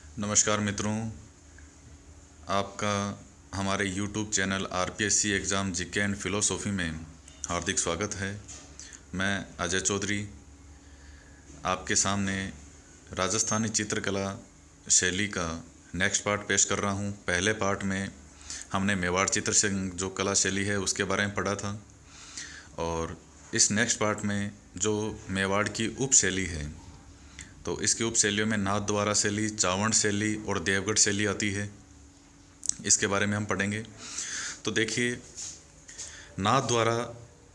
नमस्कार मित्रों, आपका हमारे YouTube channel RPSC exam GK and philosophy में हार्दिक स्वागत है। मैं अजय चौधरी आपके सामने राजस्थानी चित्रकला शैली का नेक्स्ट पार्ट पेश कर रहा हूँ। पहले पार्ट में हमने मेवाड़ चित्र से जो कला शैली है उसके बारे में पढ़ा था, और इस नेक्स्ट पार्ट में जो मेवाड़ की उप शैली है, तो इसकी उप शैलियों में नाथ द्वारा शैली, चावंड शैली और देवगढ़ शैली आती है। इसके बारे में हम पढ़ेंगे। तो देखिए, नाथ द्वारा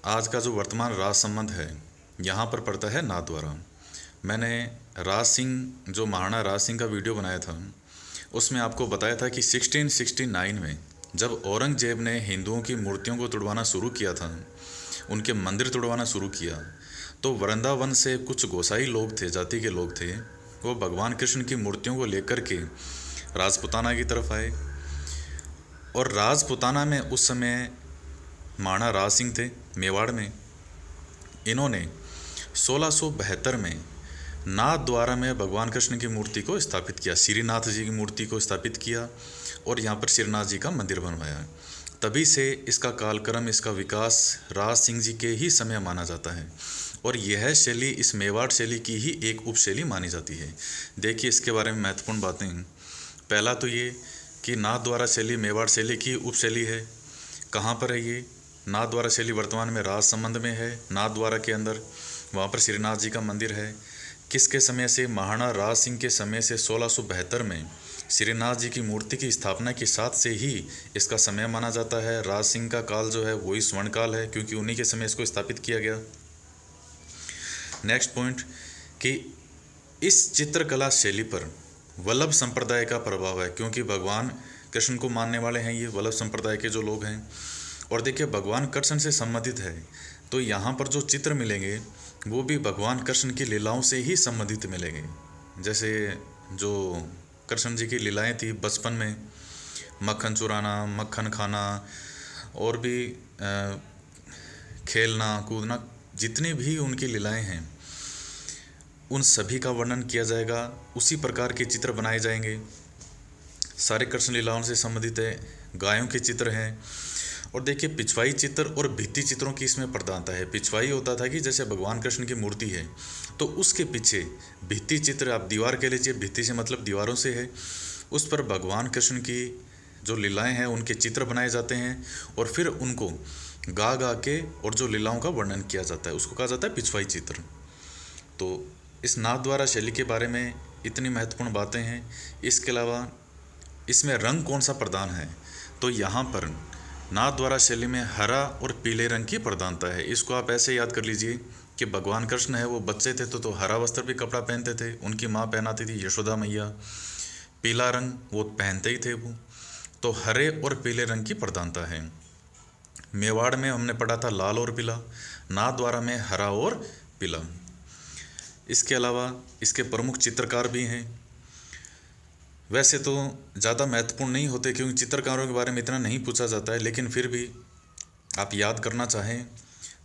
आज का जो वर्तमान राज संबंध है यहाँ पर पड़ता है नाथ द्वारा। मैंने राज सिंह, जो महाराणा राज सिंह का वीडियो बनाया था, उसमें आपको बताया था कि 1669 में जब औरंगजेब ने हिंदुओं की मूर्तियों को तुड़वाना शुरू किया था, उनके मंदिर तुड़वाना शुरू किया, तो वृंदावन से कुछ गोसाई लोग थे, जाति के लोग थे, वो भगवान कृष्ण की मूर्तियों को लेकर के राजपुताना की तरफ आए। और राजपुताना में उस समय महाराणा राज सिंह थे मेवाड़ में। इन्होंने 1672 में नाथ द्वारा में भगवान कृष्ण की मूर्ति को स्थापित किया, श्रीनाथ जी की मूर्ति को स्थापित किया, और यहाँ पर श्रीनाथ जी का मंदिर बनवाया। तभी से इसका कालक्रम, इसका विकास राज सिंह जी के ही समय माना जाता है, और यह शैली इस मेवाड़ शैली की ही एक उप शैली मानी जाती है। देखिए, इसके बारे में महत्वपूर्ण बातें। पहला तो ये कि नाथ द्वारा शैली मेवाड़ शैली की उप शैली है। कहाँ पर है ये? नाथ द्वारा शैली वर्तमान में राज संबंध में है। नाथ द्वारा के अंदर वहाँ पर श्रीनाथ जी का मंदिर है। किसके समय से? महाराणा राज सिंह के समय से 1672 में श्रीनाथ जी की मूर्ति की स्थापना के साथ से ही इसका समय माना जाता है। राज सिंह का काल जो है वही स्वर्ण काल है, क्योंकि उन्हीं के समय इसको स्थापित किया गया। नेक्स्ट पॉइंट कि इस चित्रकला शैली पर वल्लभ संप्रदाय का प्रभाव है, क्योंकि भगवान कृष्ण को मानने वाले हैं ये वल्लभ संप्रदाय के जो लोग हैं। और देखिए, भगवान कृष्ण से संबंधित है, तो यहाँ पर जो चित्र मिलेंगे वो भी भगवान कृष्ण की लीलाओं से ही संबंधित मिलेंगे। जैसे जो कृष्ण जी की लीलाएं थी बचपन में, मक्खन चुराना, मक्खन खाना, और भी खेलना कूदना, जितनी भी उनकी लीलाएं हैं उन सभी का वर्णन किया जाएगा। उसी प्रकार के चित्र बनाए जाएंगे। सारे कृष्ण लीलाओं से संबंधित है। गायों के चित्र हैं। और देखिए, पिछवाई चित्र और भित्ति चित्रों की इसमें प्रधानता है। पिछवाई होता था कि जैसे भगवान कृष्ण की मूर्ति है तो उसके पीछे भित्ति चित्र, आप दीवार कह लीजिए, भित्ति से मतलब दीवारों से है, उस पर भगवान कृष्ण की जो लीलाएं हैं उनके चित्र बनाए जाते हैं, और फिर उनको गा गा के और जो लीलाओं का वर्णन किया जाता है उसको कहा जाता है पिछवाई चित्र। तो इस नाथ द्वारा शैली के बारे में इतनी महत्वपूर्ण बातें हैं। इसके अलावा इसमें रंग कौन सा प्रधान है, तो यहाँ पर नाथ द्वारा शैली में हरा और पीले रंग की प्रधानता है। इसको आप ऐसे याद कर लीजिए कि भगवान कृष्ण है वो बच्चे थे तो हरा वस्त्र भी कपड़ा पहनते थे, उनकी माँ पहनाती थी यशोदा मैया। पीला रंग वो पहनते ही थे वो, तो हरे और पीले रंग की प्रधानता है। मेवाड़ में हमने पढ़ा था लाल और पीला, नाथ द्वारा में हरा और पीला। इसके अलावा इसके प्रमुख चित्रकार भी हैं। वैसे तो ज़्यादा महत्वपूर्ण नहीं होते, क्योंकि चित्रकारों के बारे में इतना नहीं पूछा जाता है, लेकिन फिर भी आप याद करना चाहें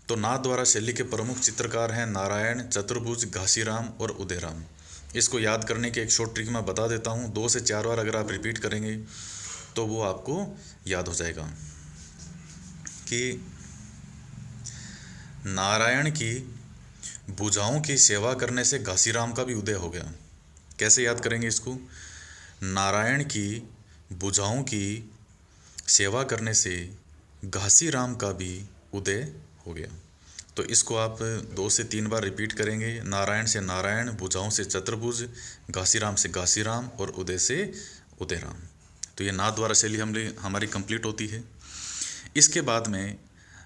तो नाथ द्वारा शैली के प्रमुख चित्रकार हैं नारायण, चतुर्भुज, घासीराम और उदयराम। इसको याद करने की एक शॉर्ट ट्रिक मैं बता देता हूँ। 2 से 4 बार अगर आप रिपीट करेंगे तो वो आपको याद हो जाएगा कि नारायण की भुजाओं की सेवा करने से घासीराम का भी उदय हो गया। कैसे याद करेंगे इसको? नारायण की भुजाओं की सेवा करने से घासीराम का भी उदय हो गया। तो इसको आप 2 से 3 बार रिपीट करेंगे। नारायण से नारायण, भुजाओं से चतुर्भुज, घासीराम से घासीराम और उदय से उदयराम। तो ये नाथ द्वारा शैली हमारी कंप्लीट होती है। इसके बाद में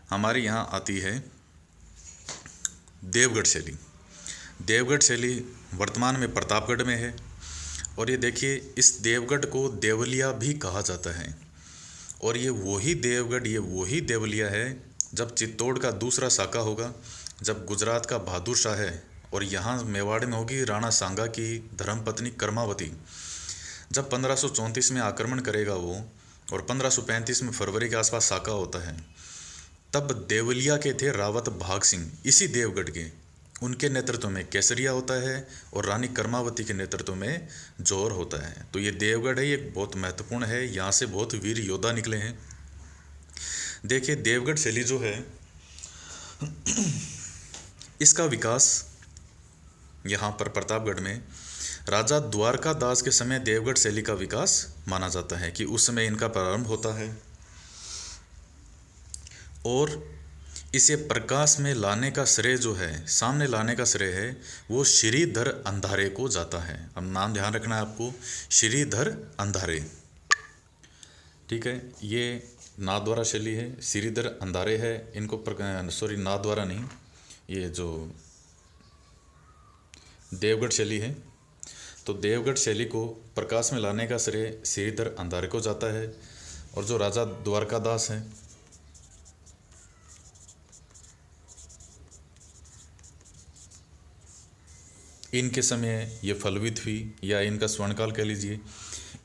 हमारे यहाँ आती है देवगढ़ शैली। देवगढ़ शैली वर्तमान में प्रतापगढ़ में है, और ये देखिए, इस देवगढ़ को देवलिया भी कहा जाता है। और ये वही देवलिया है जब चित्तौड़ का दूसरा शाखा होगा, जब गुजरात का बहादुर शाह है और यहाँ मेवाड़ में होगी राणा सांगा की धर्मपत्नी कर्मावती। जब 1534 में आक्रमण करेगा वो, और 1535 में फरवरी के आसपास शाखा होता है, तब देवलिया के थे रावत भाग सिंह, इसी देवगढ़ के। उनके नेतृत्व में केसरिया होता है और रानी कर्मावती के नेतृत्व में जौहर होता है। तो ये देवगढ़ है, ये बहुत महत्वपूर्ण है, यहाँ से बहुत वीर योद्धा निकले हैं। देखिए देवगढ़ शैली जो है इसका विकास यहाँ पर प्रतापगढ़ में राजा द्वारका दास के समय देवगढ़ शैली का विकास माना जाता है कि उस समय इनका प्रारंभ होता है और इसे प्रकाश में लाने का श्रेय जो है, सामने लाने का श्रेय है वो श्रीधर अंधारे को जाता है। अब नाम ध्यान रखना है आपको, श्रीधर अंधारे। ठीक है, ये नाथद्वारा शैली है, श्रीधर अंधारे है इनको नाथद्वारा नहीं, ये जो देवगढ़ शैली है। तो देवगढ़ शैली को प्रकाश में लाने का श्रेय श्रीधर अंधारे को जाता है। और जो राजा द्वारका दास हैं इनके समय ये फलवित हुई या इनका स्वर्णकाल कह लीजिए।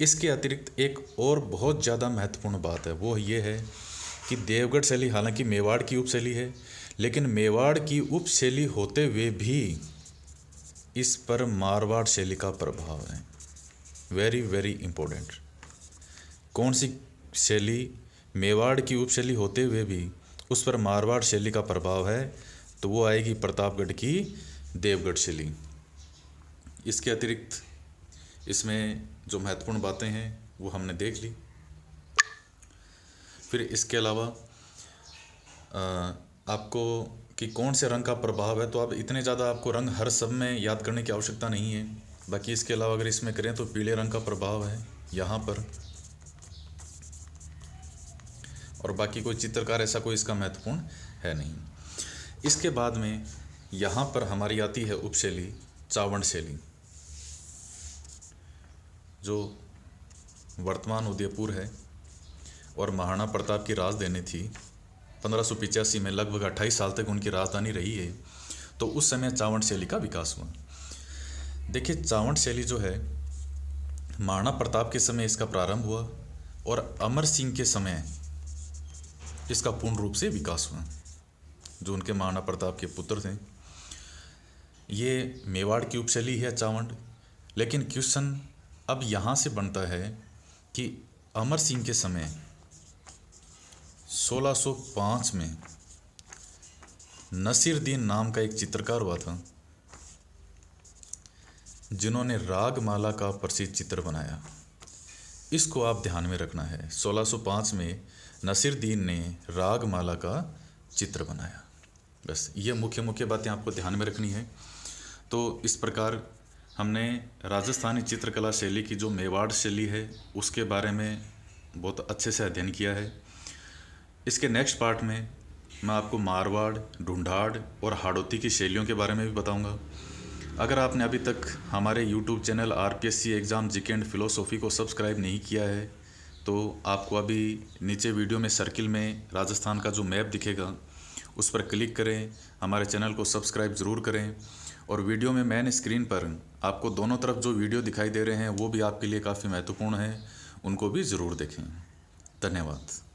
इसके अतिरिक्त एक और बहुत ज़्यादा महत्वपूर्ण बात है, वो ये है कि देवगढ़ शैली हालांकि मेवाड़ की उपशैली है, लेकिन मेवाड़ की उपशैली होते हुए भी इस पर मारवाड़ शैली का प्रभाव है। Very very important. कौन सी शैली? मेवाड़ की उपशैली होते हुए भी उस पर मारवाड़ शैली का प्रभाव है, तो वो आएगी प्रतापगढ़ की देवगढ़ शैली। इसके अतिरिक्त इसमें जो महत्वपूर्ण बातें हैं वो हमने देख ली। फिर इसके अलावा आपको कि कौन से रंग का प्रभाव है, तो आप इतने ज़्यादा आपको रंग हर सब में याद करने की आवश्यकता नहीं है। बाकी इसके अलावा अगर इसमें करें तो पीले रंग का प्रभाव है यहाँ पर, और बाकी कोई चित्रकार ऐसा कोई इसका महत्वपूर्ण है नहीं। इसके बाद में यहाँ पर हमारी आती है उपशैली चावंड शैली, जो वर्तमान उदयपुर है और महाराणा प्रताप की राजधानी थी। 1585 में लगभग 28 साल तक उनकी राजधानी रही है। तो उस समय चावंड शैली का विकास हुआ। देखिए चावंड शैली जो है महाराणा प्रताप के समय इसका प्रारंभ हुआ और अमर सिंह के समय इसका पूर्ण रूप से विकास हुआ, जो उनके महाराणा प्रताप के पुत्र थे। ये मेवाड़ की उपशैली है चावंड। लेकिन क्वेश्चन अब यहाँ से बनता है कि अमर सिंह के समय 1605 में नसीरुद्दीन नाम का एक चित्रकार हुआ था जिन्होंने रागमाला का प्रसिद्ध चित्र बनाया। इसको आप ध्यान में रखना है। 1605 में नसीरुद्दीन ने रागमाला का चित्र बनाया। बस ये मुख्य मुख्य बातें आपको ध्यान में रखनी है। तो इस प्रकार हमने राजस्थानी चित्रकला शैली की जो मेवाड़ शैली है उसके बारे में बहुत अच्छे से अध्ययन किया है। इसके नेक्स्ट पार्ट में मैं आपको मारवाड़, ढूंढाड़ और हाड़ौती की शैलियों के बारे में भी बताऊंगा। अगर आपने अभी तक हमारे YouTube channel RPSC exam GK and philosophy को सब्सक्राइब नहीं किया है तो आपको अभी नीचे वीडियो में सर्किल में राजस्थान का जो मैप दिखेगा उस पर क्लिक करें, हमारे चैनल को सब्सक्राइब ज़रूर करें। और वीडियो में मेन स्क्रीन पर आपको दोनों तरफ जो वीडियो दिखाई दे रहे हैं वो भी आपके लिए काफ़ी महत्वपूर्ण है, उनको भी ज़रूर देखें। धन्यवाद।